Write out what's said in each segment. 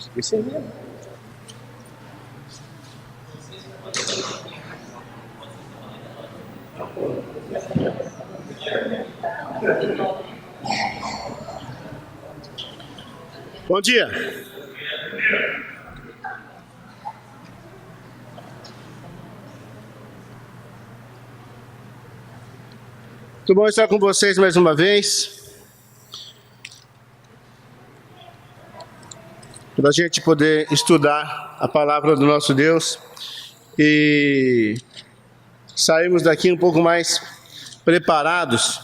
Esqueci mesmo. Bom dia. Muito bom estar com vocês mais uma vez. Para a gente poder estudar a palavra do nosso Deus e sairmos daqui um pouco mais preparados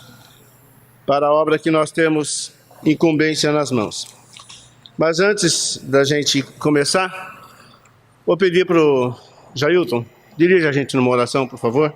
para a obra que nós temos incumbência nas mãos. Mas antes da gente começar, vou pedir para o Jailton, dirija a gente numa oração, por favor.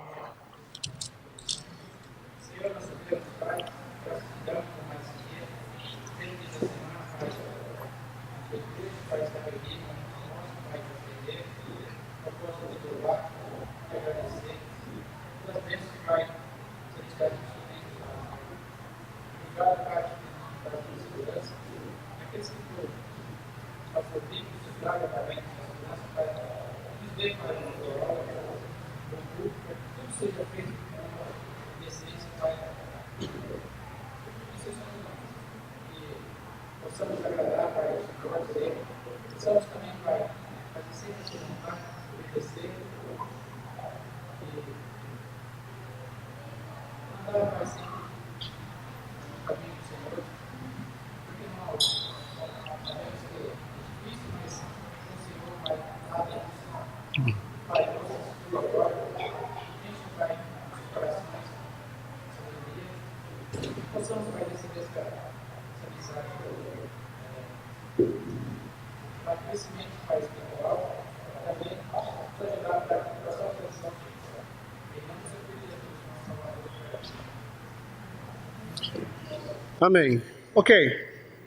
Amém. Ok.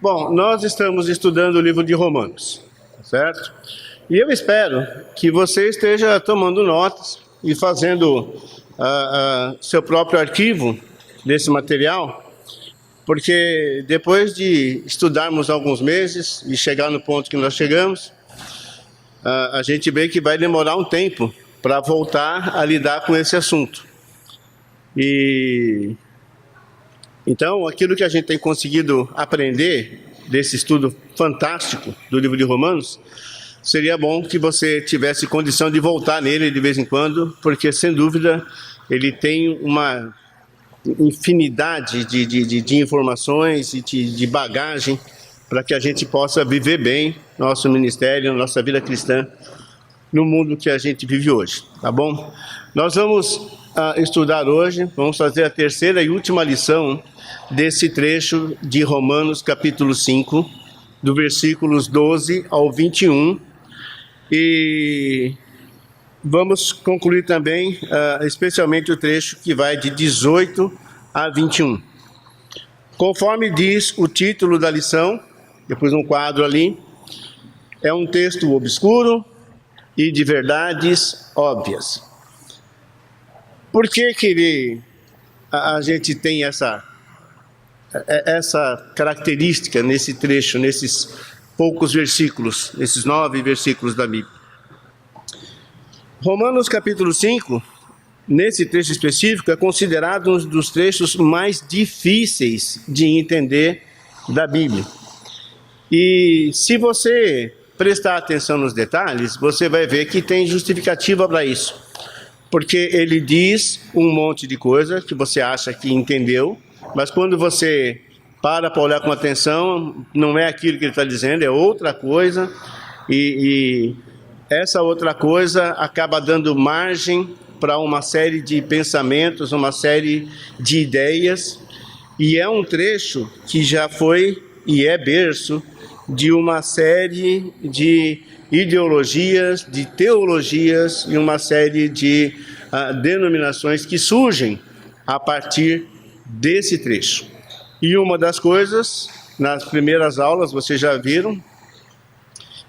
Bom, nós estamos estudando o livro de Romanos, certo? E eu espero que você esteja tomando notas e fazendo seu próprio arquivo desse material, porque depois de estudarmos alguns meses e chegar no ponto que nós chegamos, a gente vê que vai demorar um tempo para voltar a lidar com esse assunto. Então, aquilo que a gente tem conseguido aprender desse estudo fantástico do livro de Romanos, seria bom que você tivesse condição de voltar nele de vez em quando, porque, sem dúvida, ele tem uma infinidade de informações e de bagagem para que a gente possa viver bem nosso ministério, nossa vida cristã, no mundo que a gente vive hoje, tá bom? Nós vamos estudar hoje, vamos fazer a terceira e última lição desse trecho de Romanos capítulo 5, do versículos 12 ao 21, e vamos concluir também, especialmente o trecho que vai de 18 a 21. Conforme diz o título da lição, depois um quadro ali, é um texto obscuro e de verdades óbvias. Por que a gente tem essa característica nesse trecho, nesses poucos versículos, nesses 9 versículos da Bíblia? Romanos capítulo 5, nesse trecho específico, é considerado um dos trechos mais difíceis de entender da Bíblia. E se você prestar atenção nos detalhes, você vai ver que tem justificativa para isso. Porque ele diz um monte de coisa que você acha que entendeu, mas quando você para olhar com atenção, não é aquilo que ele está dizendo, é outra coisa, e essa outra coisa acaba dando margem para uma série de pensamentos, uma série de ideias, e é um trecho que já foi e é berço de uma série de ideologias, de teologias e uma série de denominações que surgem a partir desse trecho. E uma das coisas, nas primeiras aulas, vocês já viram,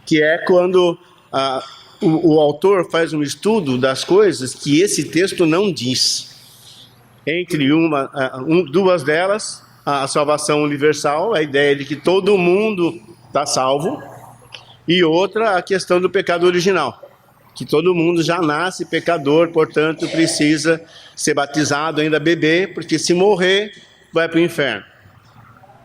que é quando o autor faz um estudo das coisas que esse texto não diz. Entre duas delas, a salvação universal, a ideia de que todo mundo está salvo, E outra, a questão do pecado original, que todo mundo já nasce pecador, portanto precisa ser batizado ainda bebê, porque se morrer vai para o inferno.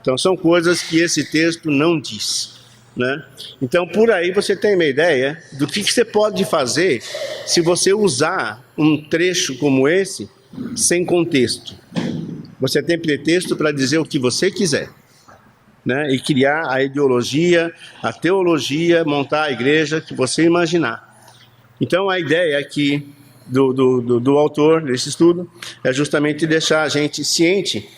Então são coisas que esse texto não diz, né? Então por aí você tem uma ideia do que você pode fazer se você usar um trecho como esse sem contexto. Você tem pretexto para dizer o que você quiser, né? E criar a ideologia, a teologia, montar a igreja que você imaginar. Então a ideia aqui do autor desse estudo é justamente deixar a gente ciente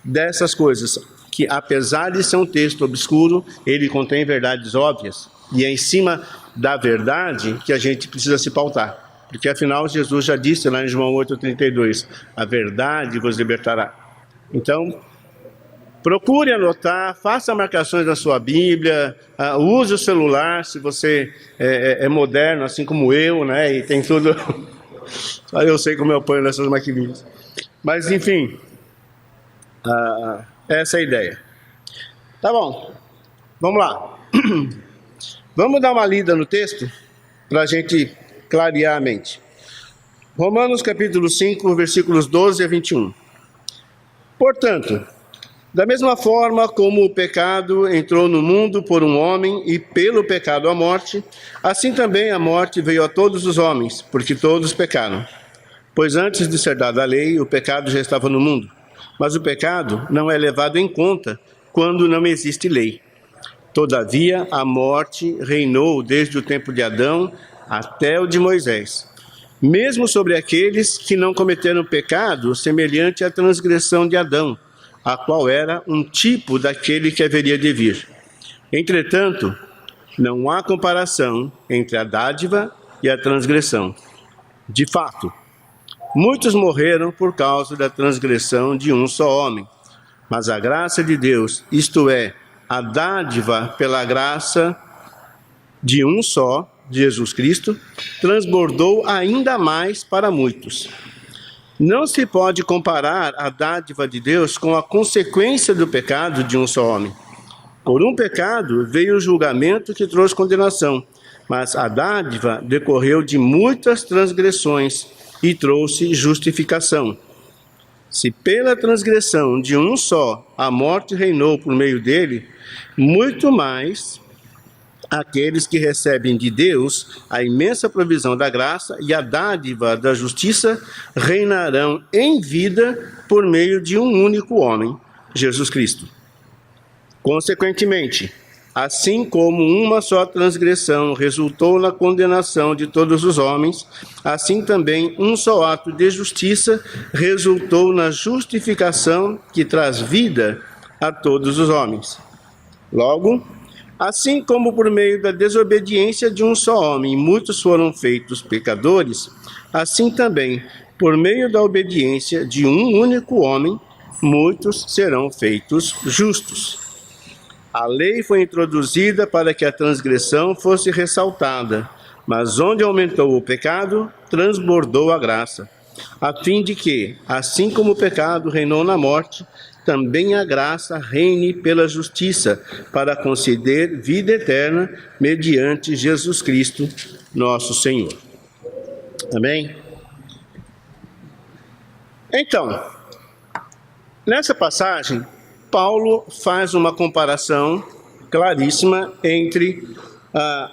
dessas coisas, que apesar de ser um texto obscuro, ele contém verdades óbvias, e é em cima da verdade que a gente precisa se pautar, porque afinal Jesus já disse lá em João 8,32, a verdade vos libertará. Então procure anotar, faça marcações na sua Bíblia, use o celular, se você é moderno, assim como eu, né? E tem tudo. Só eu sei como eu ponho nessas maquininhas. Mas, enfim, essa é a ideia. Tá bom, vamos lá. Vamos dar uma lida no texto, para a gente clarear a mente. Romanos capítulo 5, versículos 12 a 21. Portanto, da mesma forma como o pecado entrou no mundo por um homem e pelo pecado a morte, assim também a morte veio a todos os homens, porque todos pecaram. Pois antes de ser dada a lei, o pecado já estava no mundo. Mas o pecado não é levado em conta quando não existe lei. Todavia, a morte reinou desde o tempo de Adão até o de Moisés, mesmo sobre aqueles que não cometeram pecado semelhante à transgressão de Adão, a qual era um tipo daquele que haveria de vir. Entretanto, não há comparação entre a dádiva e a transgressão. De fato, muitos morreram por causa da transgressão de um só homem, mas a graça de Deus, isto é, a dádiva pela graça de um só, Jesus Cristo, transbordou ainda mais para muitos. Não se pode comparar a dádiva de Deus com a consequência do pecado de um só homem. Por um pecado veio o julgamento que trouxe condenação, mas a dádiva decorreu de muitas transgressões e trouxe justificação. Se pela transgressão de um só a morte reinou por meio dele, muito mais aqueles que recebem de Deus a imensa provisão da graça e a dádiva da justiça reinarão em vida por meio de um único homem, Jesus Cristo. Consequentemente, assim como uma só transgressão resultou na condenação de todos os homens, assim também um só ato de justiça resultou na justificação que traz vida a todos os homens. Logo, assim como por meio da desobediência de um só homem muitos foram feitos pecadores, assim também, por meio da obediência de um único homem, muitos serão feitos justos. A lei foi introduzida para que a transgressão fosse ressaltada, mas onde aumentou o pecado, transbordou a graça, a fim de que, assim como o pecado reinou na morte, também a graça reine pela justiça, para conceder vida eterna mediante Jesus Cristo, nosso Senhor. Amém? Então, nessa passagem, Paulo faz uma comparação claríssima entre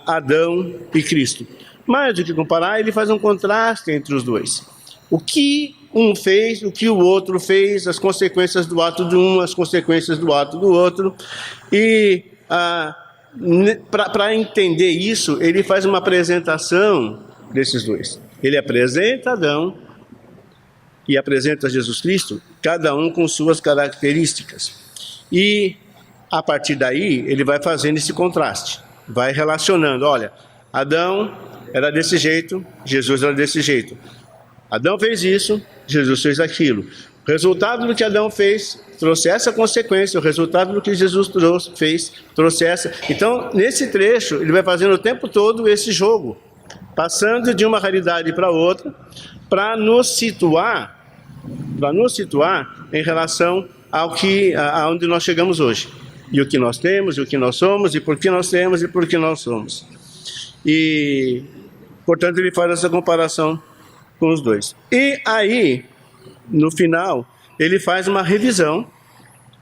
Adão e Cristo. Mais do que comparar, ele faz um contraste entre os dois. O que um fez, o que o outro fez, as consequências do ato de um, as consequências do ato do outro. E para entender isso, ele faz uma apresentação desses dois. Ele apresenta Adão e apresenta Jesus Cristo, cada um com suas características. E a partir daí, ele vai fazendo esse contraste, vai relacionando, olha, Adão era desse jeito, Jesus era desse jeito. Adão fez isso, Jesus fez aquilo. O resultado do que Adão fez trouxe essa consequência, o resultado do que Jesus fez trouxe essa. Então, nesse trecho, ele vai fazendo o tempo todo esse jogo, passando de uma realidade para outra, para nos situar em relação aonde nós chegamos hoje. e o que nós temos, e o que nós somos, e por que nós temos, e por que nós somos. E, portanto, ele faz essa comparação com os dois. E aí, no final, ele faz uma revisão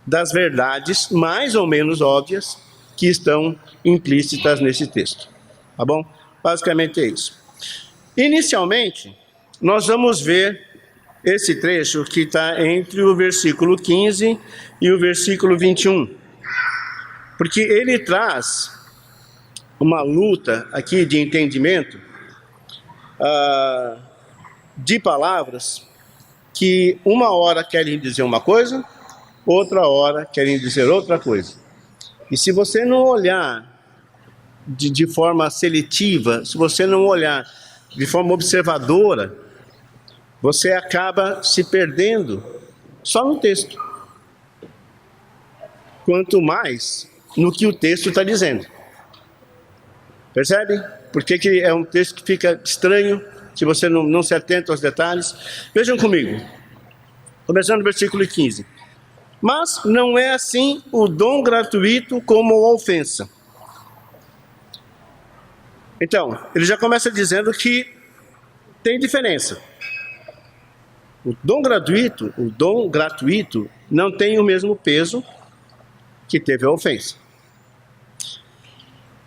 das verdades mais ou menos óbvias que estão implícitas nesse texto. Tá bom? Basicamente é isso. Inicialmente, nós vamos ver esse trecho que está entre o versículo 15 e o versículo 21. Porque ele traz uma luta aqui de entendimento de palavras que uma hora querem dizer uma coisa, outra hora querem dizer outra coisa. E se você não olhar de forma seletiva, se você não olhar de forma observadora, você acaba se perdendo só no texto. Quanto mais no que o texto está dizendo. Percebe? Porque que é um texto que fica estranho se você não se atenta aos detalhes. Vejam comigo. Começando no versículo 15. Mas não é assim o dom gratuito como a ofensa. Então, ele já começa dizendo que tem diferença. O dom gratuito não tem o mesmo peso que teve a ofensa.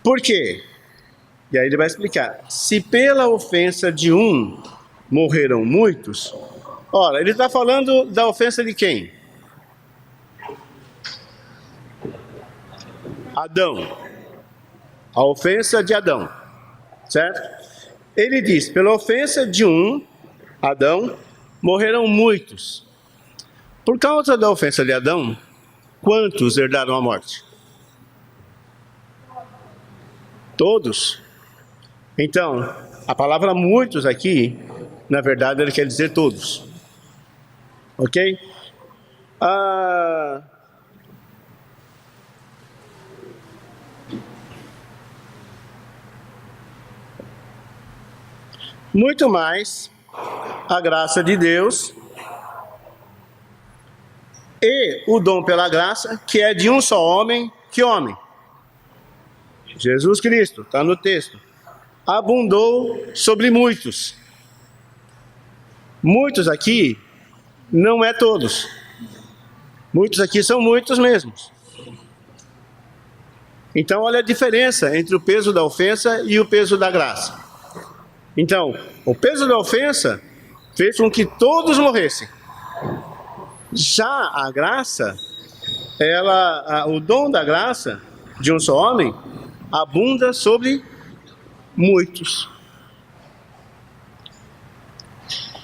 Por quê? E aí ele vai explicar. Se pela ofensa de um morreram muitos, ora, ele está falando da ofensa de quem? Adão. A ofensa de Adão. Certo? Ele diz, pela ofensa de um, Adão, morreram muitos. Por causa da ofensa de Adão, quantos herdaram a morte? Todos. Então, a palavra muitos aqui, na verdade, ele quer dizer todos. Ok? Muito mais a graça de Deus e o dom pela graça, que é de um só homem, que homem? Jesus Cristo, está no texto. Abundou sobre muitos. Muitos aqui não é todos. Muitos aqui são muitos mesmos. Então olha a diferença entre o peso da ofensa e o peso da graça. Então, o peso da ofensa fez com que todos morressem. Já a graça, o dom da graça de um só homem, abunda sobre muitos.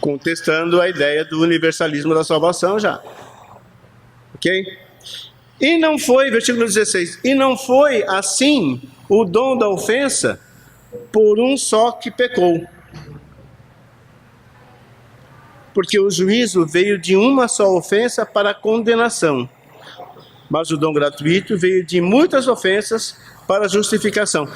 Contestando a ideia do universalismo da salvação já. Ok? E não foi, versículo 16, e não foi assim o dom da ofensa por um só que pecou. Porque o juízo veio de uma só ofensa para a condenação, mas o dom gratuito veio de muitas ofensas para a justificação.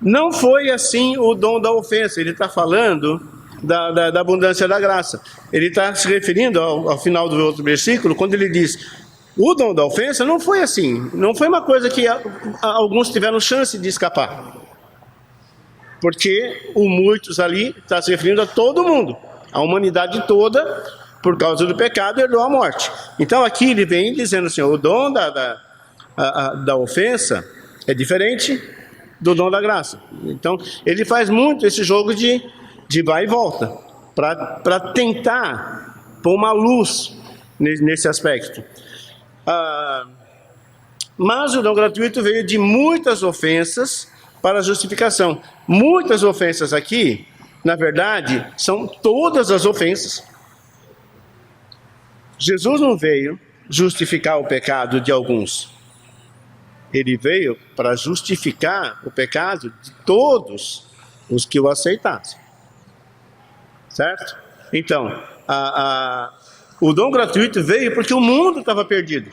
Não foi assim o dom da ofensa, ele está falando da abundância da graça. Ele está se referindo ao final do outro versículo, quando ele diz, o dom da ofensa não foi assim, não foi uma coisa que alguns tiveram chance de escapar. Porque o muitos ali está se referindo a todo mundo, a humanidade toda, por causa do pecado, herdou a morte. Então aqui ele vem dizendo assim, o dom da ofensa é diferente do dom da graça. Então ele faz muito esse jogo de vai e volta, para tentar pôr uma luz nesse aspecto. Mas o dom gratuito veio de muitas ofensas para a justificação. Muitas ofensas aqui, na verdade, são todas as ofensas. Jesus não veio justificar o pecado de alguns. Ele veio para justificar o pecado de todos os que o aceitassem. Certo? Então, o dom gratuito veio porque o mundo estava perdido.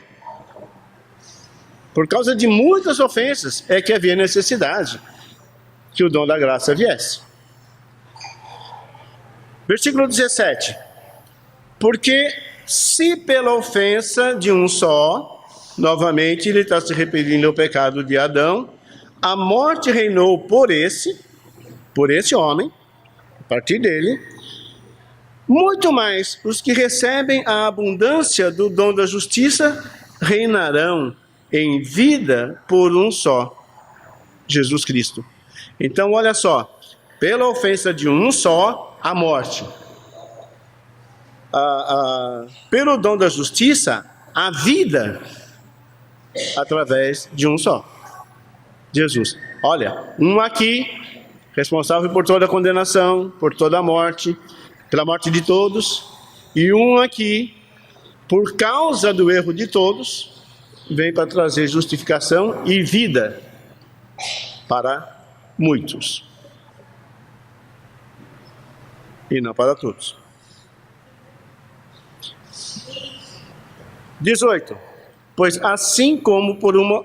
Por causa de muitas ofensas é que havia necessidade que o dom da graça viesse. Versículo 17. Porque se pela ofensa de um só novamente ele está se referindo ao pecado de Adão. A morte reinou por esse homem, a partir dele. Muito mais, os que recebem a abundância do dom da justiça reinarão em vida por um só, Jesus Cristo. Então, olha só, pela ofensa de um só, a morte. Pelo dom da justiça, a vida, através de um só, Jesus. Olha, um aqui, responsável por toda a condenação, por toda a morte, pela morte de todos, e um aqui, por causa do erro de todos, vem para trazer justificação e vida para muitos, e não para todos. 18. Pois assim como por uma...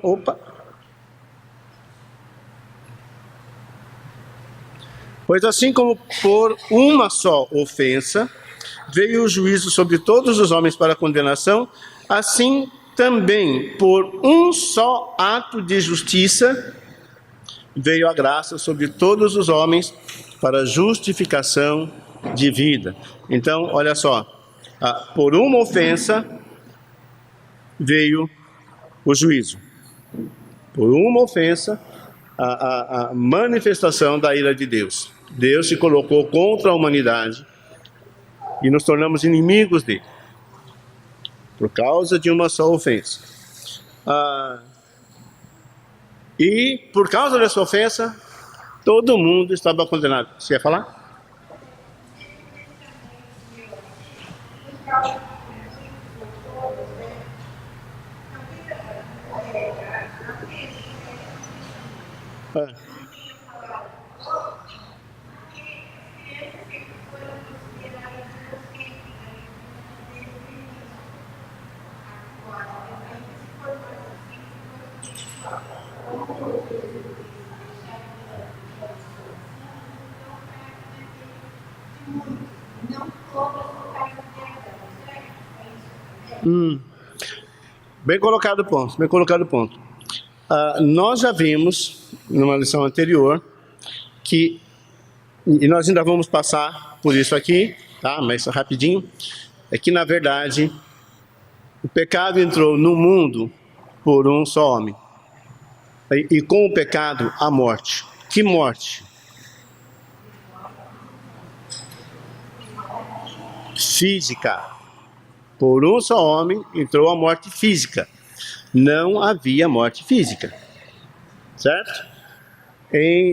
Pois assim como por uma só ofensa veio o juízo sobre todos os homens para condenação, assim também por um só ato de justiça veio a graça sobre todos os homens para justificação de vida. Então, olha só, por uma ofensa veio o juízo. Por uma ofensa, a manifestação da ira de Deus. Deus se colocou contra a humanidade e nos tornamos inimigos dele, por causa de uma só ofensa. E por causa dessa ofensa, todo mundo estava condenado. Você ia falar? Bem colocado o ponto, bem colocado o ponto. Nós já vimos, numa lição anterior, que, e nós ainda vamos passar por isso aqui, tá? Mas rapidinho, é que na verdade, o pecado entrou no mundo por um só homem. E com o pecado, a morte. Que morte? Física. Por um só homem entrou a morte física. Não havia morte física. Certo?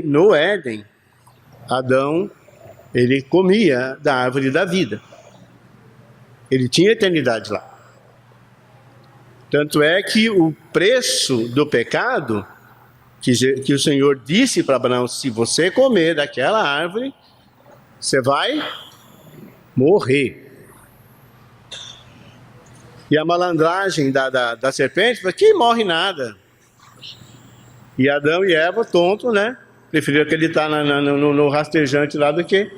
No Éden, Adão, ele comia da árvore da vida. Ele tinha eternidade lá. Tanto é que o preço do pecado, que o Senhor disse para Abraão, se você comer daquela árvore, você vai morrer. E a malandragem da serpente foi que morre nada. E Adão e Eva, tonto, né? Preferiram acreditar no rastejante lá do que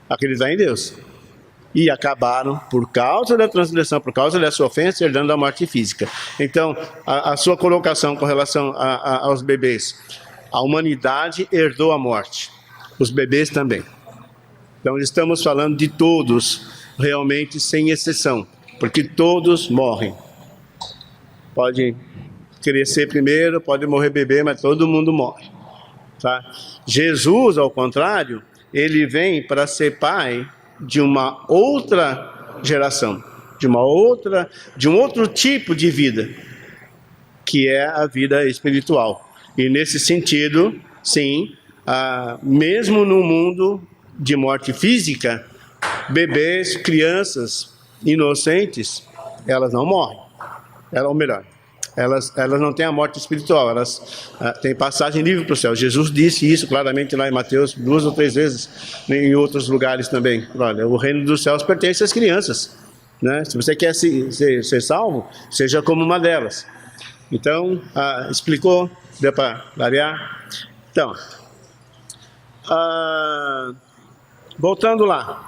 acreditar em Deus. E acabaram, por causa da transgressão, por causa da sua ofensa, herdando a morte física. Então, a sua colocação com relação aos bebês, a humanidade herdou a morte, os bebês também. Então, estamos falando de todos, realmente sem exceção, porque todos morrem. Pode crescer primeiro, pode morrer bebê, mas todo mundo morre. Tá? Jesus, ao contrário, ele vem para ser pai de uma outra geração, de um outro tipo de vida, que é a vida espiritual. E nesse sentido, sim, mesmo no mundo de morte física, bebês, crianças inocentes, elas não morrem. Ou melhor, elas não têm a morte espiritual, elas têm passagem livre para o céu. Jesus disse isso claramente lá em Mateus 2 ou 3 vezes, em outros lugares também. Olha, o reino dos céus pertence às crianças, né? Se você quer ser salvo, seja como uma delas. Então, explicou? Deu para clarear? Então, voltando lá.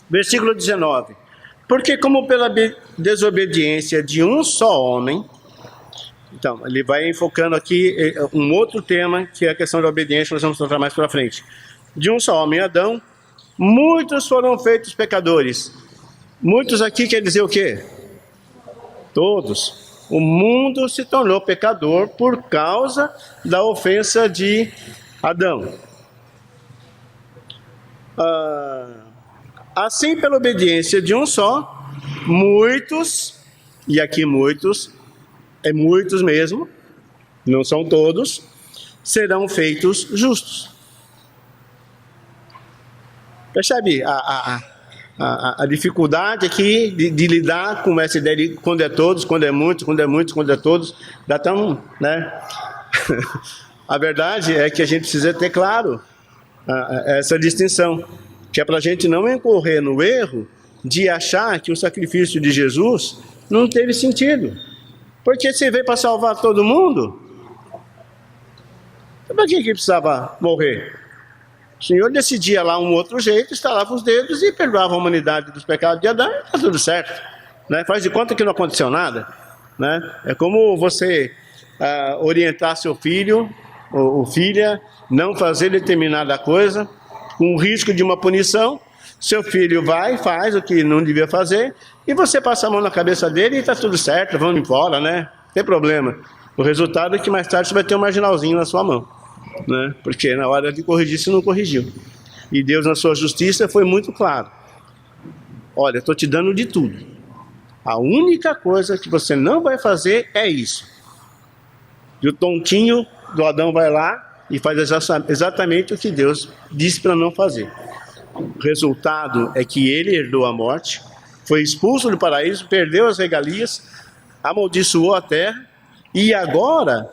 Versículo 19. Porque como pela desobediência de um só homem. Então, ele vai enfocando aqui um outro tema, que é a questão da obediência, nós vamos tratar mais para frente. De um só homem, Adão, muitos foram feitos pecadores. Muitos aqui quer dizer o quê? Todos. O mundo se tornou pecador por causa da ofensa de Adão. Assim, pela obediência de um só, muitos, e aqui muitos, é muitos mesmo, não são todos, serão feitos justos. Percebe a dificuldade aqui de lidar com essa ideia de quando é todos, quando é muitos, quando é muitos, quando é todos, dá tão, né? A verdade é que a gente precisa ter claro essa distinção, que é para a gente não incorrer no erro de achar que o sacrifício de Jesus não teve sentido. Porque se veio para salvar todo mundo, para que precisava morrer? O Senhor decidia lá um outro jeito, estalava os dedos e perdoava a humanidade dos pecados de Adão, e está tudo certo. Né? Faz de conta que não aconteceu nada. Né? É como você orientar seu filho ou filha não fazer determinada coisa, com o risco de uma punição. Seu filho vai, faz o que não devia fazer, e você passa a mão na cabeça dele e está tudo certo, vamos embora, né? Não tem problema. O resultado é que mais tarde você vai ter um marginalzinho na sua mão, né? Porque na hora de corrigir, você não corrigiu. E Deus, na sua justiça, foi muito claro. Olha, estou te dando de tudo. A única coisa que você não vai fazer é isso. E o tontinho do Adão vai lá e faz exatamente o que Deus disse para não fazer. O resultado é que ele herdou a morte, foi expulso do paraíso, perdeu as regalias, amaldiçoou a terra, e agora,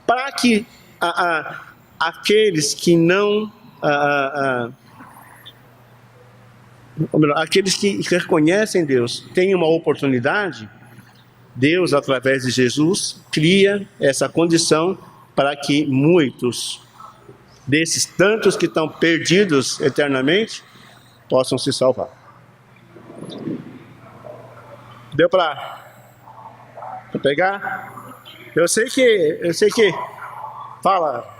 para que aqueles que não... aqueles que reconhecem Deus tenham uma oportunidade, Deus, através de Jesus, cria essa condição para que muitos desses tantos que estão perdidos eternamente possam se salvar. Deu para pegar? Eu sei que fala.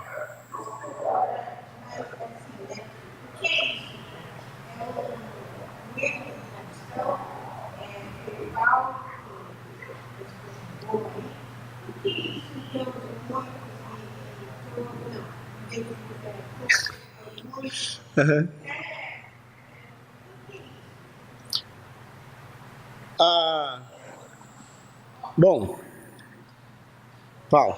Uhum. Bom, fala.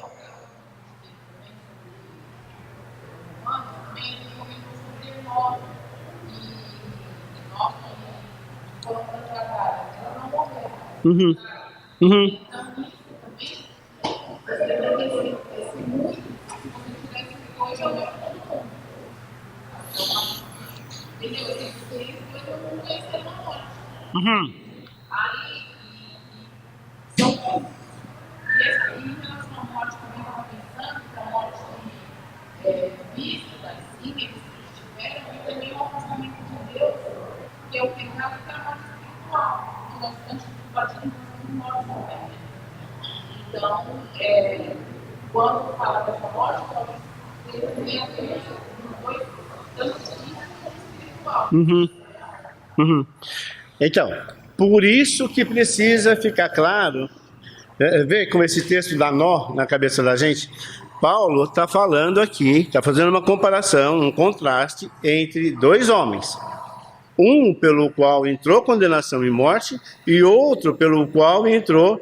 Uhum. Uhum. Uhum. Quando fala dessa morte, Uhum. Uhum. Então, por isso que precisa ficar claro, vê como esse texto dá nó na cabeça da gente. Paulo está falando aqui, está fazendo uma comparação, um contraste entre dois homens. Um pelo qual entrou condenação e morte, e outro pelo qual entrou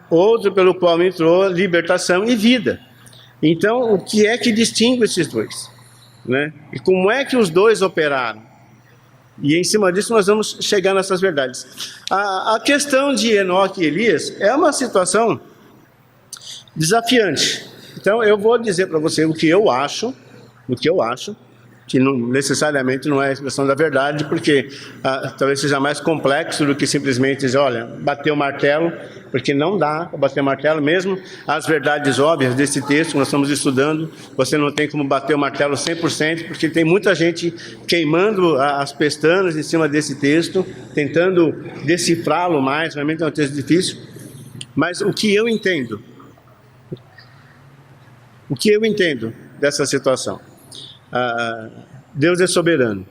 outro pelo qual entrou libertação e vida. Então, o que é que distingue esses dois? Né? E como é que os dois operaram? E em cima disso nós vamos chegar nessas verdades. A questão de Enoque e Elias é uma situação desafiante. Então eu vou dizer para você o que eu acho, que não, necessariamente não é a expressão da verdade, porque talvez seja mais complexo do que simplesmente dizer, olha, bateu o martelo porque não dá para bater o martelo, mesmo as verdades óbvias desse texto que nós estamos estudando, você não tem como bater o martelo 100%, porque tem muita gente queimando as pestanas em cima desse texto, tentando decifrá-lo mais, realmente é um texto difícil, mas o que eu entendo dessa situação? Deus é soberano,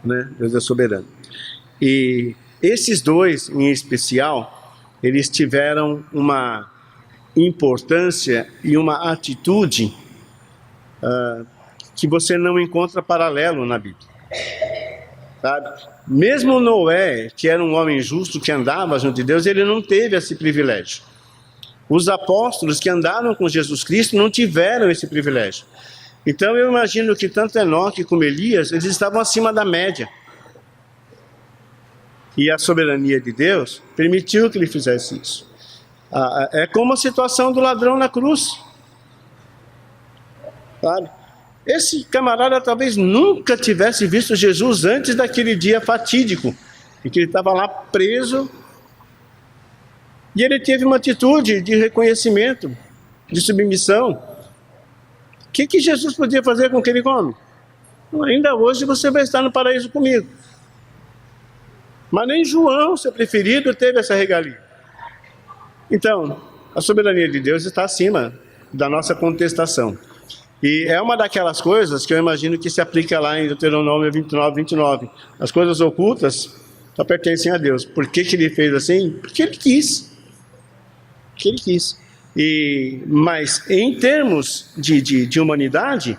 né? Deus é soberano. E esses dois, em especial, eles tiveram uma importância e uma atitude que você não encontra paralelo na Bíblia, sabe? Mesmo Noé, que era um homem justo, que andava junto de Deus, ele não teve esse privilégio. Os apóstolos que andaram com Jesus Cristo não tiveram esse privilégio. Então eu imagino que tanto Enoque como Elias, eles estavam acima da média. E a soberania de Deus permitiu que ele fizesse isso. É como a situação do ladrão na cruz, sabe? Esse camarada talvez nunca tivesse visto Jesus antes daquele dia fatídico, em que ele estava lá preso, e ele teve uma atitude de reconhecimento, de submissão. O que Jesus podia fazer com aquele homem? Ainda hoje você vai estar no paraíso comigo. Mas nem João, seu preferido, teve essa regalia. Então, a soberania de Deus está acima da nossa contestação. E é uma daquelas coisas que eu imagino que se aplica lá em Deuteronômio 29. As coisas ocultas só pertencem a Deus. Por que ele fez assim? Porque ele quis. Porque ele quis. Mas em termos de humanidade,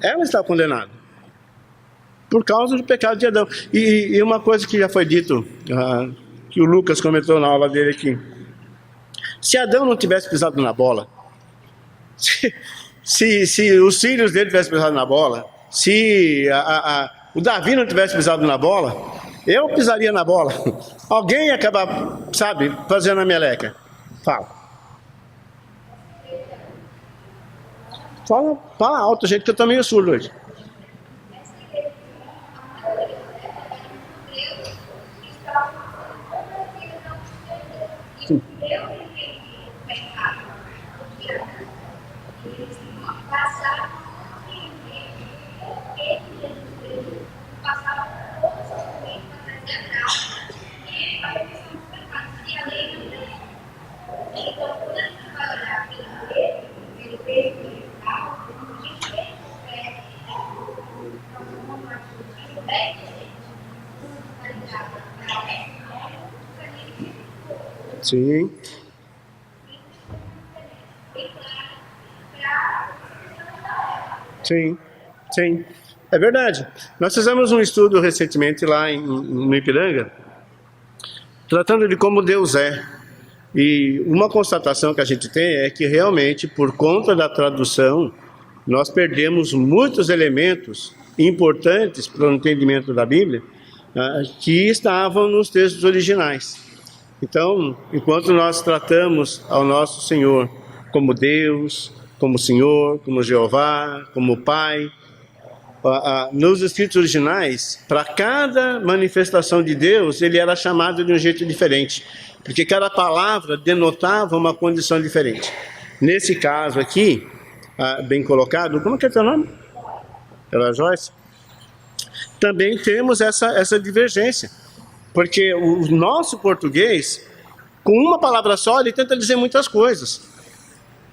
ela está condenada por causa do pecado de Adão. E uma coisa que já foi dito, que o Lucas comentou na aula dele aqui: se Adão não tivesse pisado na bola, se os filhos dele tivessem pisado na bola, se o Davi não tivesse pisado na bola, eu pisaria na bola. Alguém ia acabar, sabe, fazendo a meleca. Fala alto, gente, que eu tô meio surdo hoje. Sim. Sim. Sim, sim, é verdade. Nós fizemos um estudo recentemente lá no Ipiranga, tratando de como Deus é. E uma constatação que a gente tem é que realmente, por conta da tradução, nós perdemos muitos elementos importantes para o entendimento da Bíblia, que estavam nos textos originais. Então, enquanto nós tratamos ao nosso Senhor como Deus, como Senhor, como Jeová, como Pai, nos escritos originais, para cada manifestação de Deus, ele era chamado de um jeito diferente, porque cada palavra denotava uma condição diferente. Nesse caso aqui, bem colocado, como que é teu nome? Pela Joyce? Também temos essa divergência, porque o nosso português, com uma palavra só, ele tenta dizer muitas coisas.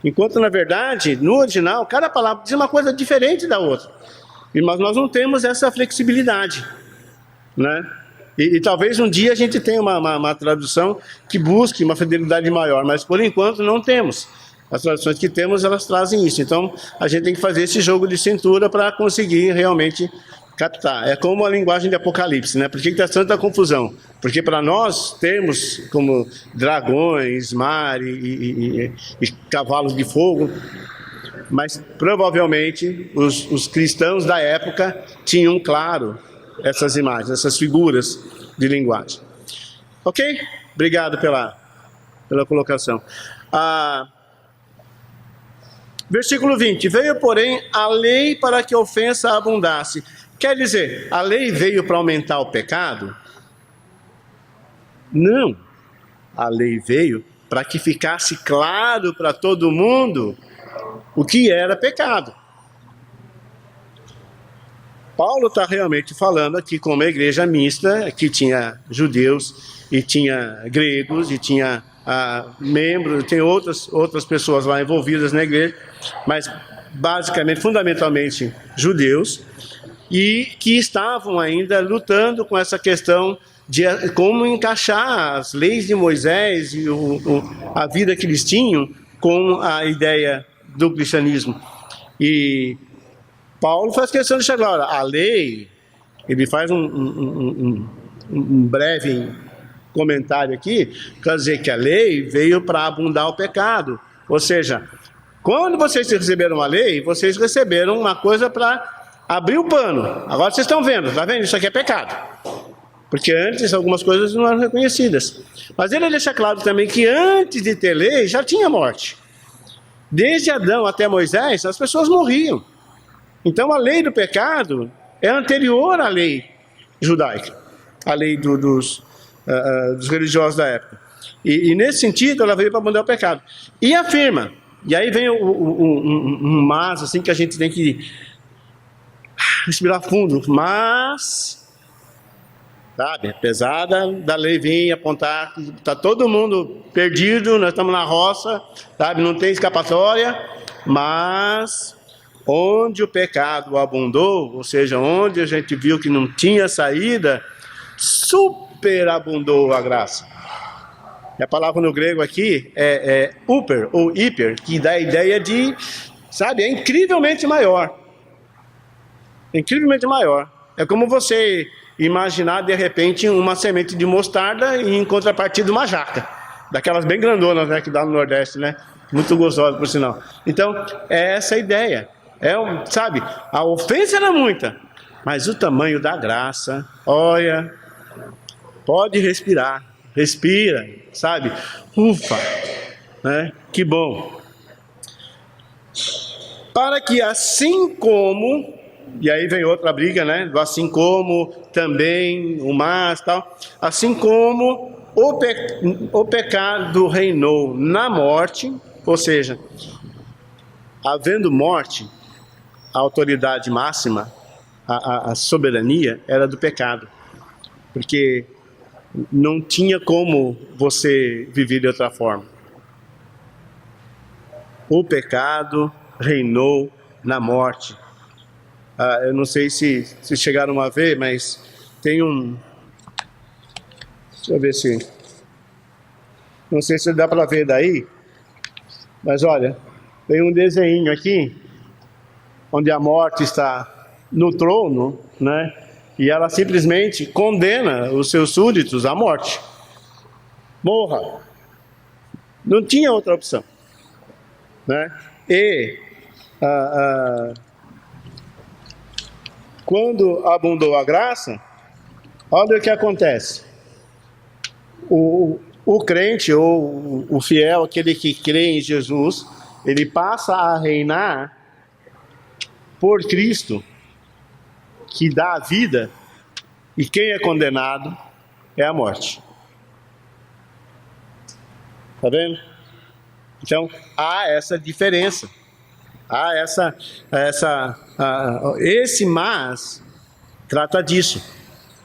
Enquanto, na verdade, no original, cada palavra diz uma coisa diferente da outra. Mas nós não temos essa flexibilidade, né? E talvez um dia a gente tenha uma tradução que busque uma fidelidade maior, mas por enquanto não temos. As traduções que temos, elas trazem isso. Então, a gente tem que fazer esse jogo de cintura para conseguir realmente captar. É como a linguagem de Apocalipse, né? Por que está tanta confusão? Porque para nós, termos como dragões, mar e cavalos de fogo, mas provavelmente os cristãos da época tinham claro essas imagens, essas figuras de linguagem. Ok? Obrigado pela colocação. Versículo 20. Veio, porém, a lei para que a ofensa abundasse. Quer dizer, a lei veio para aumentar o pecado? Não. A lei veio para que ficasse claro para todo mundo o que era pecado. Paulo está realmente falando aqui com uma igreja mista, que tinha judeus e tinha gregos e tinha membros, tem outras pessoas lá envolvidas na igreja, mas basicamente, fundamentalmente judeus, e que estavam ainda lutando com essa questão de como encaixar as leis de Moisés e a vida que eles tinham com a ideia do cristianismo. E Paulo faz questão de chegar agora. A lei, ele faz um breve comentário aqui, quer dizer que a lei veio para abundar o pecado. Ou seja, quando vocês receberam a lei, vocês receberam uma coisa para abrir o pano. Agora vocês estão vendo, está vendo? Isso aqui é pecado. Porque antes algumas coisas não eram reconhecidas. Mas ele deixa claro também que antes de ter lei, já tinha morte. Desde Adão até Moisés, as pessoas morriam. Então a lei do pecado é anterior à lei judaica, a lei dos religiosos da época. E nesse sentido ela veio para mudar o pecado. E afirma, e aí vem um mas assim que a gente tem que respirar fundo, mas, sabe, apesar da lei vir apontar que está todo mundo perdido, nós estamos na roça, sabe, não tem escapatória, mas onde o pecado abundou, ou seja, onde a gente viu que não tinha saída, superabundou a graça. E a palavra no grego aqui é uper ou hiper, que dá a ideia de, sabe, é incrivelmente maior. Incrivelmente maior. É como você imaginar de repente uma semente de mostarda e em contrapartida uma jaca, daquelas bem grandonas, né, que dá no Nordeste, né? Muito gostosa por sinal. Então, é essa a ideia. Sabe, a ofensa era muita, mas o tamanho da graça, olha, pode respirar, respira, sabe, ufa, né? Que bom. Para que assim como, e aí vem outra briga, né? Assim como, também, o mas, tal, assim como o pecado reinou na morte, ou seja, havendo morte, a autoridade máxima, a soberania era do pecado, porque não tinha como você viver de outra forma. O pecado reinou na morte. Eu não sei se chegaram a ver, mas tem deixa eu ver se, não sei se dá para ver daí, mas olha, tem um desenho aqui onde a morte está no trono, né? E ela simplesmente condena os seus súditos à morte. Morra. Não tinha outra opção, né? E quando abundou a graça, olha o que acontece. O crente ou o fiel, aquele que crê em Jesus, ele passa a reinar por Cristo, que dá a vida, e quem é condenado é a morte. Tá vendo? Então, há essa diferença. Há esse mas trata disso.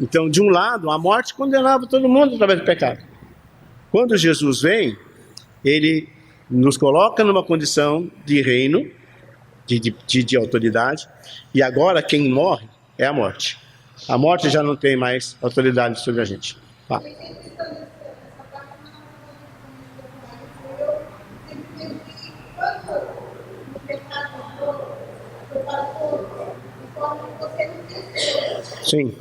Então, de um lado, a morte condenava todo mundo através do pecado. Quando Jesus vem, ele nos coloca numa condição de reino, de autoridade, e agora quem morre é a morte. A morte já não tem mais autoridade sobre a gente. Tá. Sim.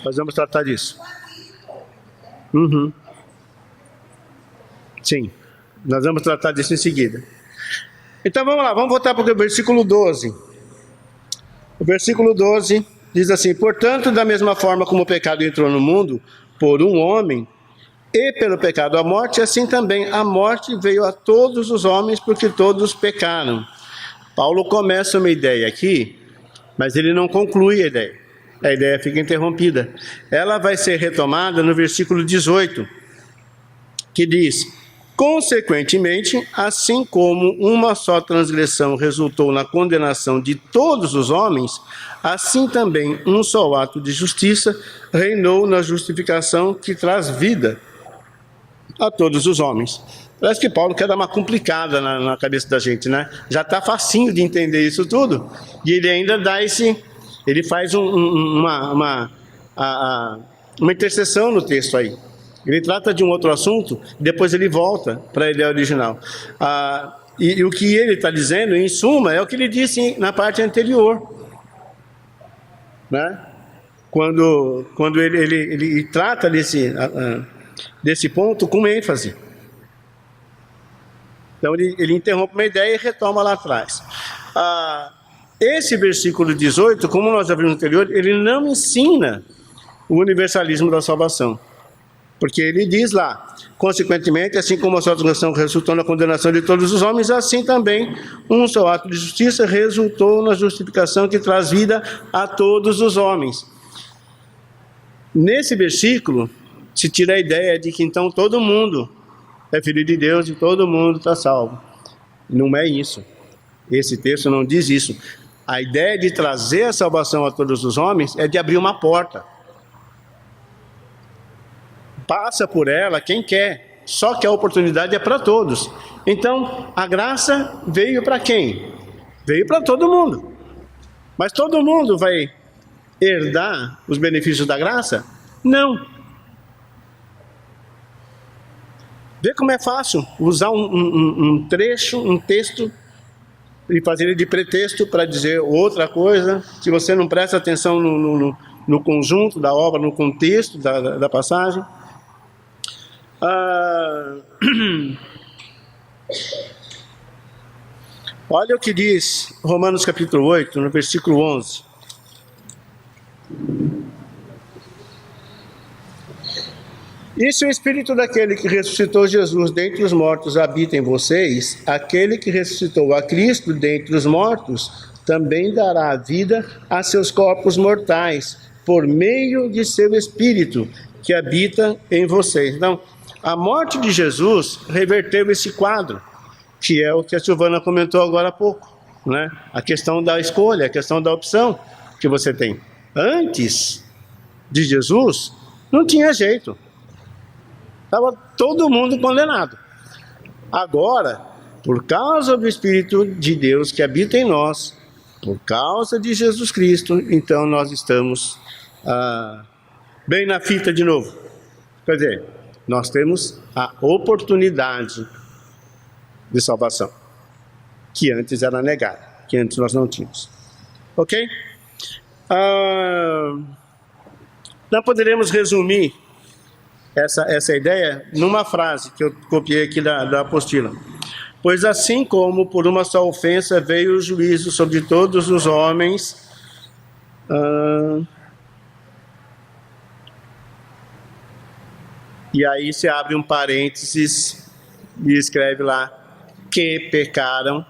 Nós vamos tratar disso. Uhum. Sim, nós vamos tratar disso em seguida. Então vamos lá, vamos voltar para o versículo 12. O versículo 12 diz assim: portanto, da mesma forma como o pecado entrou no mundo por um homem, e pelo pecado a morte, assim também a morte veio a todos os homens, porque todos pecaram. Paulo começa uma ideia aqui, mas ele não conclui a ideia. a ideia fica interrompida. Ela vai ser retomada no versículo 18, que diz: consequentemente, assim como uma só transgressão resultou na condenação de todos os homens, assim também um só ato de justiça reinou na justificação que traz vida a todos os homens. Parece que Paulo quer dar uma complicada na cabeça da gente, né? Já está facinho de entender isso tudo, e ele ainda dá ele faz uma interseção no texto aí. Ele trata de um outro assunto, depois ele volta para a ideia original. E o que ele está dizendo, em suma, é o que ele disse na parte anterior, né? Quando ele trata desse ponto com ênfase. Então ele interrompe uma ideia e retoma lá atrás. Esse versículo 18, como nós já vimos no anterior, ele não ensina o universalismo da salvação. Porque ele diz lá: consequentemente, assim como a sua transgressão resultou na condenação de todos os homens, assim também um só ato de justiça resultou na justificação que traz vida a todos os homens. Nesse versículo se tira a ideia de que então todo mundo é filho de Deus e todo mundo está salvo. Não é isso. Esse texto não diz isso. A ideia de trazer a salvação a todos os homens é de abrir uma porta. Passa por ela quem quer, só que a oportunidade é para todos. Então, a graça veio para quem? Veio para todo mundo. Mas todo mundo vai herdar os benefícios da graça? Não. Vê como é fácil usar um trecho, um texto, e fazer ele de pretexto para dizer outra coisa. Se você não presta atenção no conjunto da obra, no contexto da passagem. Olha o que diz Romanos capítulo 8, no versículo 11. E se o Espírito daquele que ressuscitou Jesus dentre os mortos habita em vocês, aquele que ressuscitou a Cristo dentre os mortos também dará vida a seus corpos mortais, por meio de seu Espírito que habita em vocês. Então, a morte de Jesus reverteu esse quadro, que é o que a Silvana comentou agora há pouco, né? A questão da escolha, a questão da opção que você tem. Antes de Jesus, não tinha jeito. Estava todo mundo condenado. Agora, por causa do Espírito de Deus que habita em nós, por causa de Jesus Cristo, então nós estamos bem na fita de novo. Quer dizer, nós temos a oportunidade de salvação, que antes era negada, que antes nós não tínhamos. Ok? Nós poderemos resumir essa ideia numa frase que eu copiei aqui da apostila. Pois assim como por uma só ofensa veio o juízo sobre todos os homens, e aí se abre um parênteses e escreve lá que pecaram,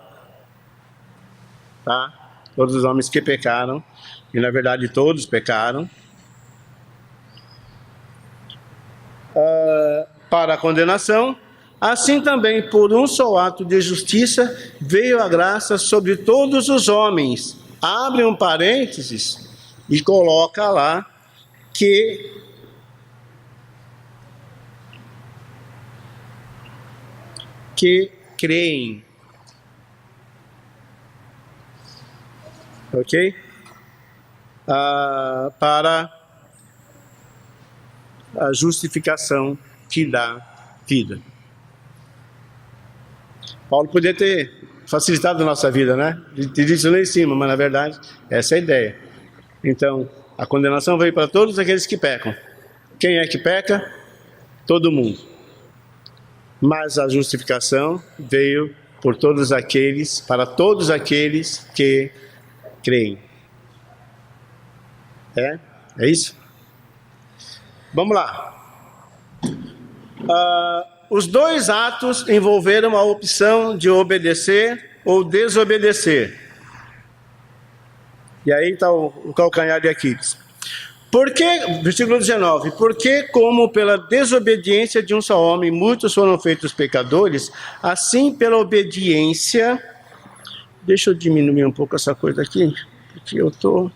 tá? Todos os homens que pecaram, e na verdade todos pecaram, para a condenação, assim também por um só ato de justiça veio a graça sobre todos os homens. Abre um parênteses e coloca lá que creem. Ok? Para a justificação que dá vida. Paulo podia ter facilitado a nossa vida, né? Ele disse lá em cima, mas na verdade essa é a ideia. Então, a condenação veio para todos aqueles que pecam. Quem é que peca? Todo mundo. Mas a justificação veio por todos aqueles, para todos aqueles que creem. É isso? Vamos lá. Os dois atos envolveram a opção de obedecer ou desobedecer. E aí está o calcanhar de Aquiles. Porque, versículo 19, porque como pela desobediência de um só homem muitos foram feitos pecadores, assim pela obediência... Deixa eu diminuir um pouco essa coisa aqui, porque eu estou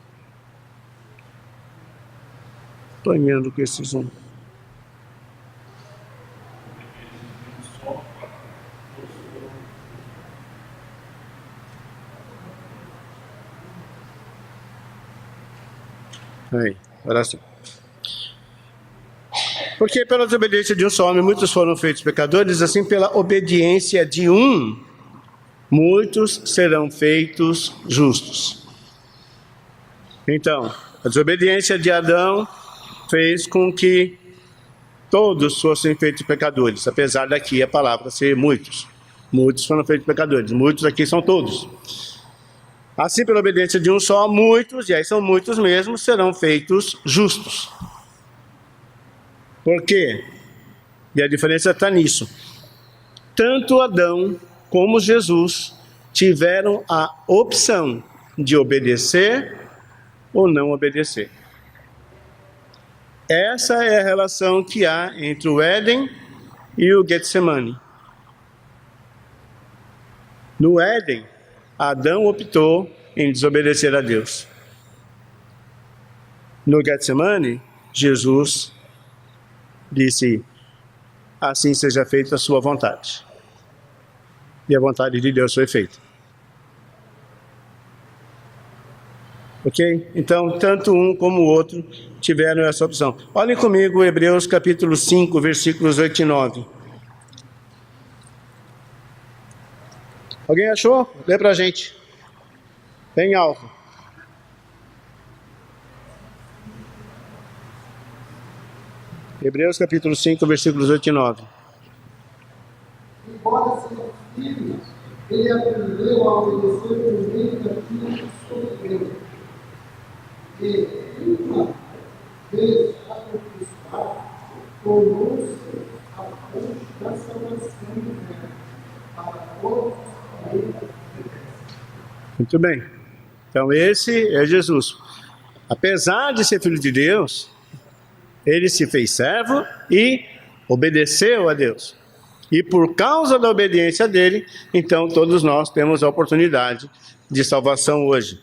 apanhando com esse zoom. Aí, agora sim. Porque pela desobediência de um só homem muitos foram feitos pecadores, assim pela obediência de um, muitos serão feitos justos. Então, a desobediência de Adão fez com que todos fossem feitos pecadores, apesar daqui a palavra ser muitos. Muitos foram feitos pecadores, muitos aqui são todos. Assim, pela obediência de um só, muitos, e aí são muitos mesmo, serão feitos justos. Por quê? E a diferença está nisso. Tanto Adão como Jesus tiveram a opção de obedecer ou não obedecer. Essa é a relação que há entre o Éden e o Getsemane. No Éden, Adão optou em desobedecer a Deus. No Getsemane, Jesus disse: assim seja feita a sua vontade. E a vontade de Deus foi feita. Ok? Então, tanto um como o outro tiveram essa opção. Olhem comigo Hebreus capítulo 5, versículos 8 e 9. Alguém achou? Lê pra gente. Bem alto. Hebreus capítulo 5, versículos 8 e 9. Embora seja filho, ele aprendeu a obedecer por meio daquilo que sofreu. E, uma vez aperfeiçoado, tornou-se a fonte da salvação do mundo para todos os que nele obedecem. Muito bem. Então esse é Jesus. Apesar de ser filho de Deus, ele se fez servo e obedeceu a Deus. E por causa da obediência dele, então todos nós temos a oportunidade de salvação hoje.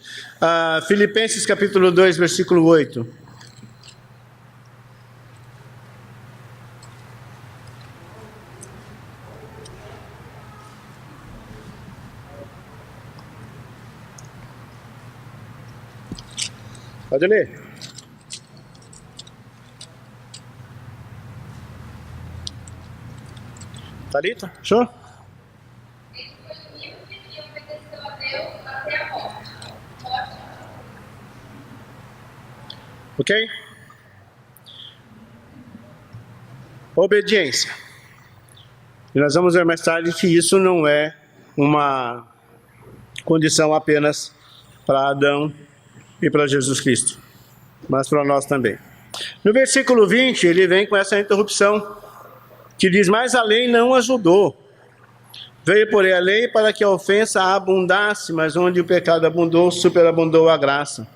Filipenses capítulo 2, versículo 8. Pode ler. Thalita, show? Ele foi humilde e obedeceu a Deus até a morte. Ok? Obediência. E nós vamos ver mais tarde que isso não é uma condição apenas para Adão e para Jesus Cristo, mas para nós também. No versículo 20, ele vem com essa interrupção, que diz: mas a lei não ajudou. Veio, porém, a lei para que a ofensa abundasse, mas onde o pecado abundou, superabundou a graça.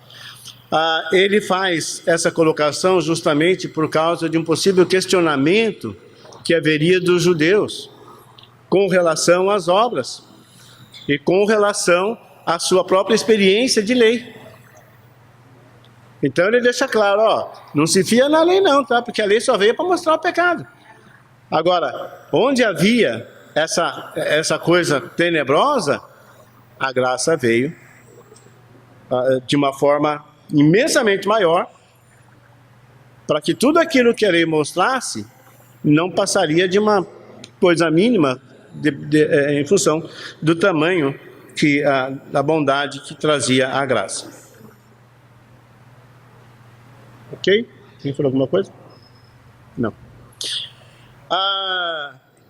Ele faz essa colocação justamente por causa de um possível questionamento que haveria dos judeus com relação às obras e com relação à sua própria experiência de lei. Então ele deixa claro, não se fia na lei não, tá? Porque a lei só veio para mostrar o pecado. Agora, onde havia essa coisa tenebrosa, a graça veio de uma forma imensamente maior, para que tudo aquilo que a lei mostrasse não passaria de uma coisa mínima em função do tamanho da bondade que trazia a graça. Ok? Quem falou alguma coisa? Não.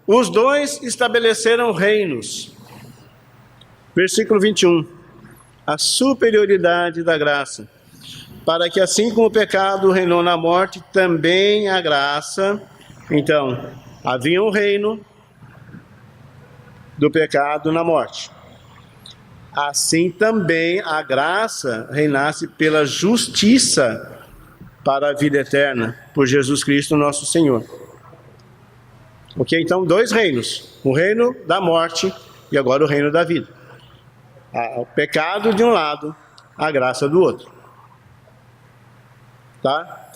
Os dois estabeleceram reinos. Versículo 21. A superioridade da graça. Para que assim como o pecado reinou na morte, também a graça. Então, havia um reino do pecado na morte. Assim também a graça reinasse pela justiça para a vida eterna, por Jesus Cristo nosso Senhor. Ok? Então, 2 reinos. O reino da morte e agora o reino da vida. O pecado de um lado, a graça do outro. Tá?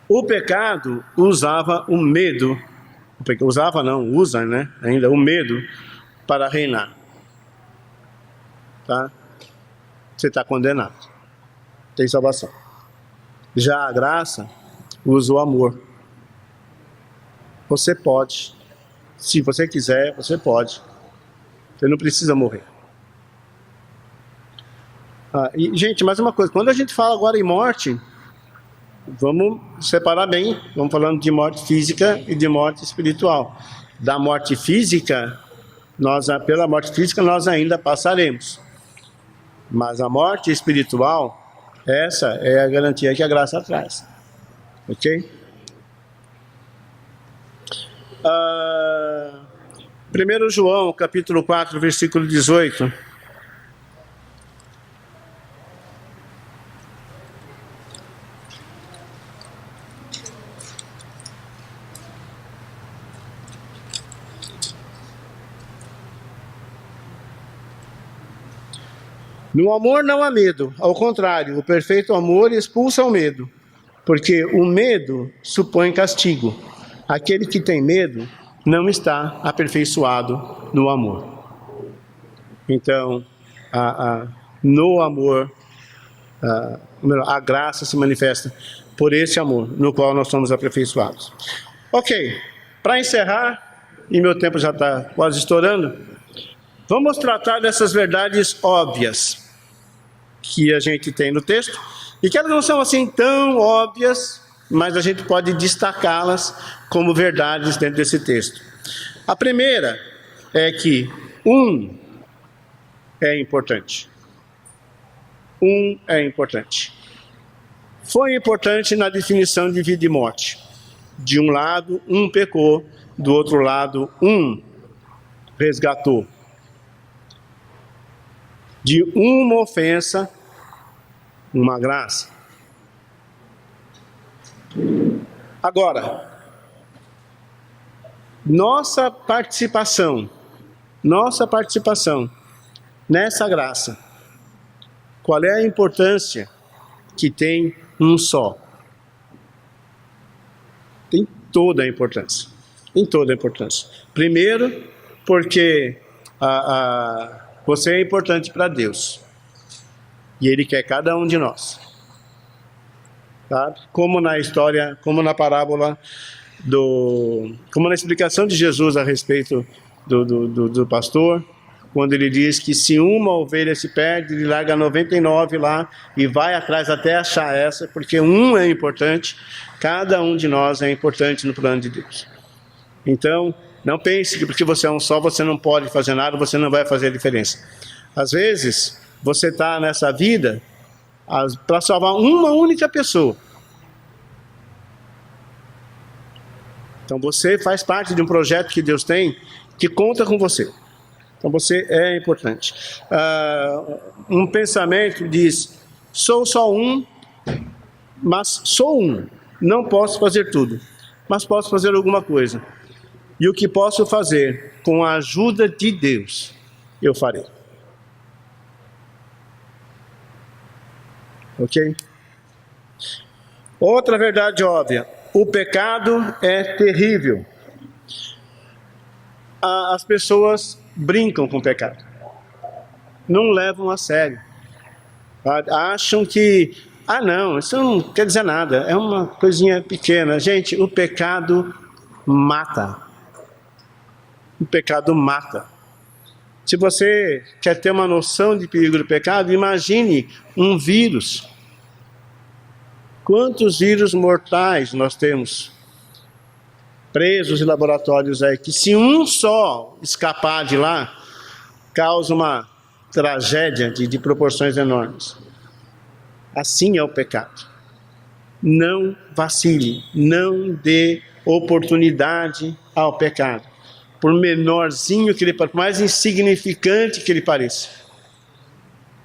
O pecado usava o medo. Usava não, usa, né? Ainda o medo para reinar. Tá? Você está condenado. Tem salvação. Já a graça usa o amor. Você pode. Se você quiser, você pode. Você não precisa morrer. E, gente, mais uma coisa. Quando a gente fala agora em morte, vamos separar bem. Vamos falando de morte física e de morte espiritual. Da morte física, pela morte física nós ainda passaremos. Mas a morte espiritual, essa é a garantia que a graça traz. Ok? 1 João, capítulo 4, versículo 18. No amor não há medo, ao contrário, o perfeito amor expulsa o medo, porque o medo supõe castigo. Aquele que tem medo não está aperfeiçoado no amor. Então, no amor, a graça se manifesta por esse amor, no qual nós somos aperfeiçoados. Ok, para encerrar, e meu tempo já está quase estourando, vamos tratar dessas verdades óbvias que a gente tem no texto, e que elas não são assim tão óbvias, mas a gente pode destacá-las como verdades dentro desse texto. A primeira é que é importante. É importante. Foi importante na definição de vida e morte. De um lado, pecou, do outro lado, resgatou. De uma ofensa, uma graça. Agora, nossa participação nessa graça, qual é a importância que tem um só? Tem toda a importância. Tem toda a importância. Primeiro, porque você é importante para Deus. E Ele quer cada um de nós. Tá? Como na história, como na parábola, como na explicação de Jesus a respeito do pastor, quando ele diz que se uma ovelha se perde, ele larga 99 lá e vai atrás até achar essa, porque é importante, cada um de nós é importante no plano de Deus. Então, não pense que porque você é um só, você não pode fazer nada, você não vai fazer a diferença. Às vezes, você está nessa vida para salvar uma única pessoa. Então você faz parte de um projeto que Deus tem, que conta com você. Então você é importante. Um pensamento diz: sou só mas sou não posso fazer tudo, mas posso fazer alguma coisa. E o que posso fazer, com a ajuda de Deus, eu farei. Ok? Outra verdade óbvia: o pecado é terrível. As pessoas brincam com o pecado, não levam a sério, acham que, não, isso não quer dizer nada, é uma coisinha pequena. Gente, o pecado mata. O pecado mata. Se você quer ter uma noção de perigo do pecado, imagine um vírus. Quantos vírus mortais nós temos presos em laboratórios aí, que se um só escapar de lá, causa uma tragédia de proporções enormes. Assim é o pecado. Não vacile, não dê oportunidade ao pecado. Por menorzinho que ele pareça, por mais insignificante que ele pareça,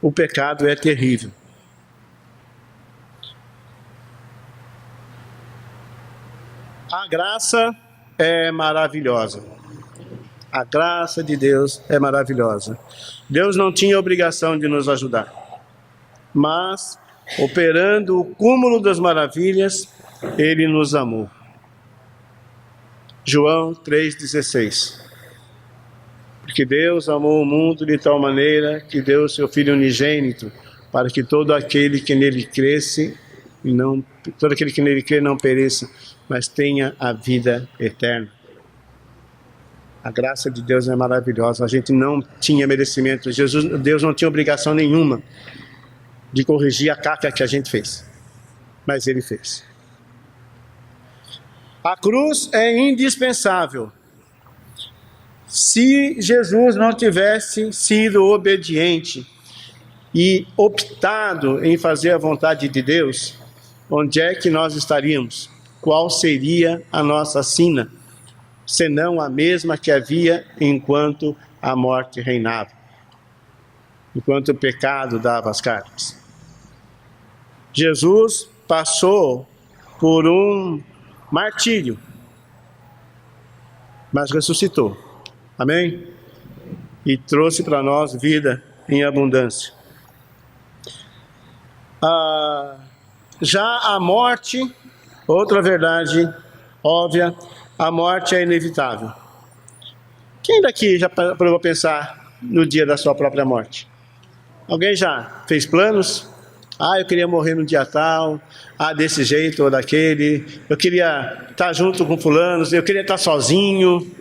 o pecado é terrível. A graça é maravilhosa. A graça de Deus é maravilhosa. Deus não tinha obrigação de nos ajudar, mas, operando o cúmulo das maravilhas, Ele nos amou. João 3,16. Porque Deus amou o mundo de tal maneira que deu o seu Filho unigênito, para que todo aquele que nele cresce, todo aquele que nele crê não pereça, mas tenha a vida eterna. A graça de Deus é maravilhosa. A gente não tinha merecimento. Deus não tinha obrigação nenhuma de corrigir a caca que a gente fez, mas Ele fez. A cruz é indispensável. Se Jesus não tivesse sido obediente e optado em fazer a vontade de Deus, onde é que nós estaríamos? Qual seria a nossa sina, senão a mesma que havia enquanto a morte reinava, enquanto o pecado dava as cartas? Jesus passou por um martírio, mas ressuscitou. Amém? E trouxe para nós vida em abundância. Já a morte, outra verdade óbvia, a morte é inevitável. Quem daqui já provou pensar no dia da sua própria morte? Alguém já fez planos? Eu queria morrer no dia tal, desse jeito ou daquele, eu queria estar junto com fulanos, eu queria estar sozinho.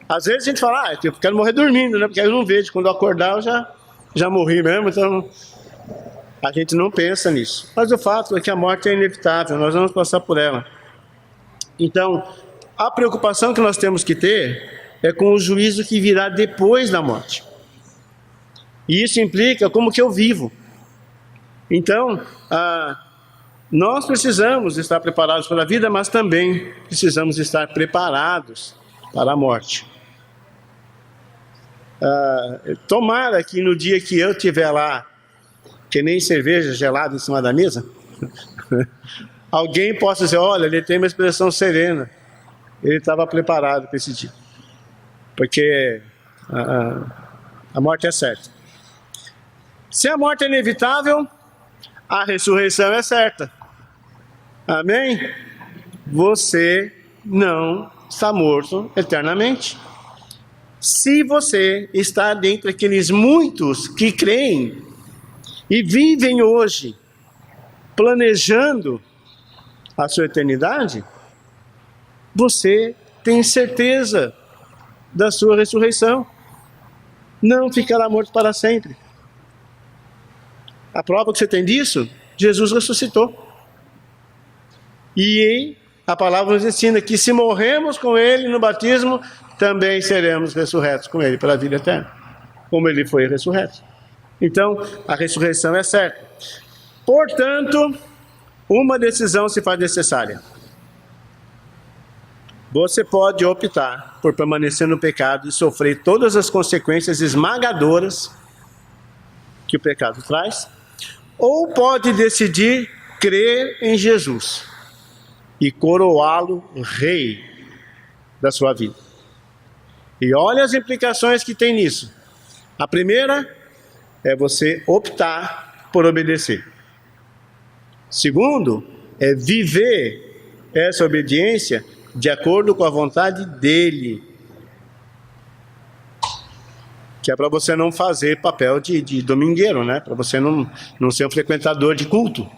Às vezes a gente fala, eu quero morrer dormindo, né? Porque eu não vejo, quando eu acordar eu já morri mesmo, então a gente não pensa nisso. Mas o fato é que a morte é inevitável, nós vamos passar por ela. Então, a preocupação que nós temos que ter é com o juízo que virá depois da morte. E isso implica como que eu vivo. Então, nós precisamos estar preparados para a vida, mas também precisamos estar preparados para a morte. Tomara que no dia que eu estiver lá, que nem cerveja gelada em cima da mesa, alguém possa dizer, olha, ele tem uma expressão serena, ele estava preparado para esse dia, porque a morte é certa. Se a morte é inevitável, a ressurreição é certa. Amém? Você não está morto eternamente. Se você está dentre aqueles muitos que creem e vivem hoje planejando a sua eternidade, você tem certeza da sua ressurreição. Não ficará morto para sempre. A prova que você tem disso, Jesus ressuscitou. E a palavra nos ensina que se morremos com Ele no batismo, também seremos ressurretos com Ele para a vida eterna, como Ele foi ressurreto. Então, a ressurreição é certa. Portanto, uma decisão se faz necessária. Você pode optar por permanecer no pecado e sofrer todas as consequências esmagadoras que o pecado traz, ou pode decidir crer em Jesus e coroá-lo rei da sua vida. E olha as implicações que tem nisso. A primeira é você optar por obedecer. Segundo, é viver essa obediência de acordo com a vontade dele. Que é para você não fazer papel de domingueiro, né? Para você não ser um frequentador de culto.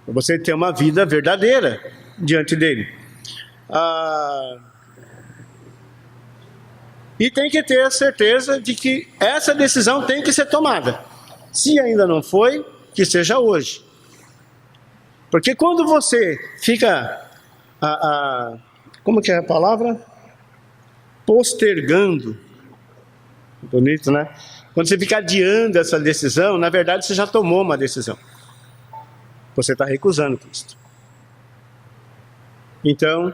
Para você ter uma vida verdadeira diante dele. E tem que ter a certeza de que essa decisão tem que ser tomada. Se ainda não foi, que seja hoje. Porque quando você fica, como que é a palavra? Postergando. Bonito, né? Quando você fica adiando essa decisão, na verdade você já tomou uma decisão. Você está recusando Cristo. Então,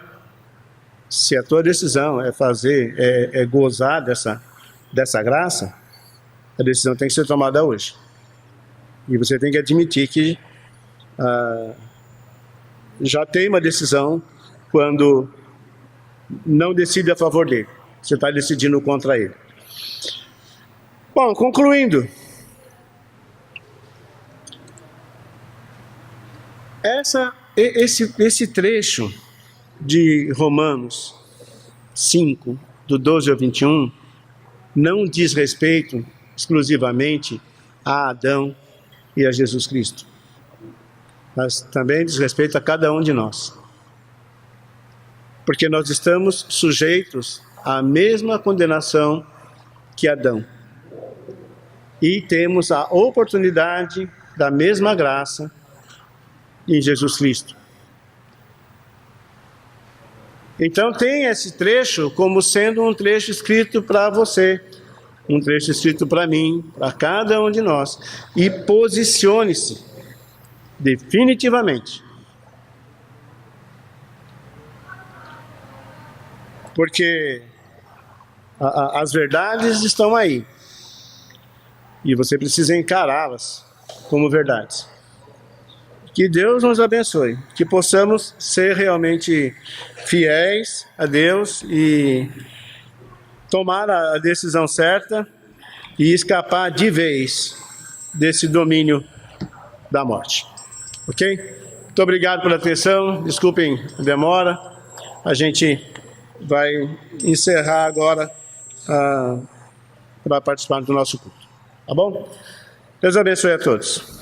se a tua decisão é gozar dessa graça, a decisão tem que ser tomada hoje. E você tem que admitir que já tem uma decisão quando não decide a favor dele. Você está decidindo contra ele. Bom, concluindo. Esse trecho de Romanos 5, do 12 ao 21, não diz respeito exclusivamente a Adão e a Jesus Cristo, mas também diz respeito a cada um de nós. Porque nós estamos sujeitos à mesma condenação que Adão. E temos a oportunidade da mesma graça em Jesus Cristo. Então tem esse trecho como sendo um trecho escrito para você, um trecho escrito para mim, para cada um de nós. E posicione-se definitivamente. Porque as verdades estão aí. E você precisa encará-las como verdades. Que Deus nos abençoe. Que possamos ser realmente fiéis a Deus e tomar a decisão certa e escapar de vez desse domínio da morte. Ok? Muito obrigado pela atenção. Desculpem a demora. A gente vai encerrar agora para participar do nosso culto. Tá bom? Deus abençoe a todos.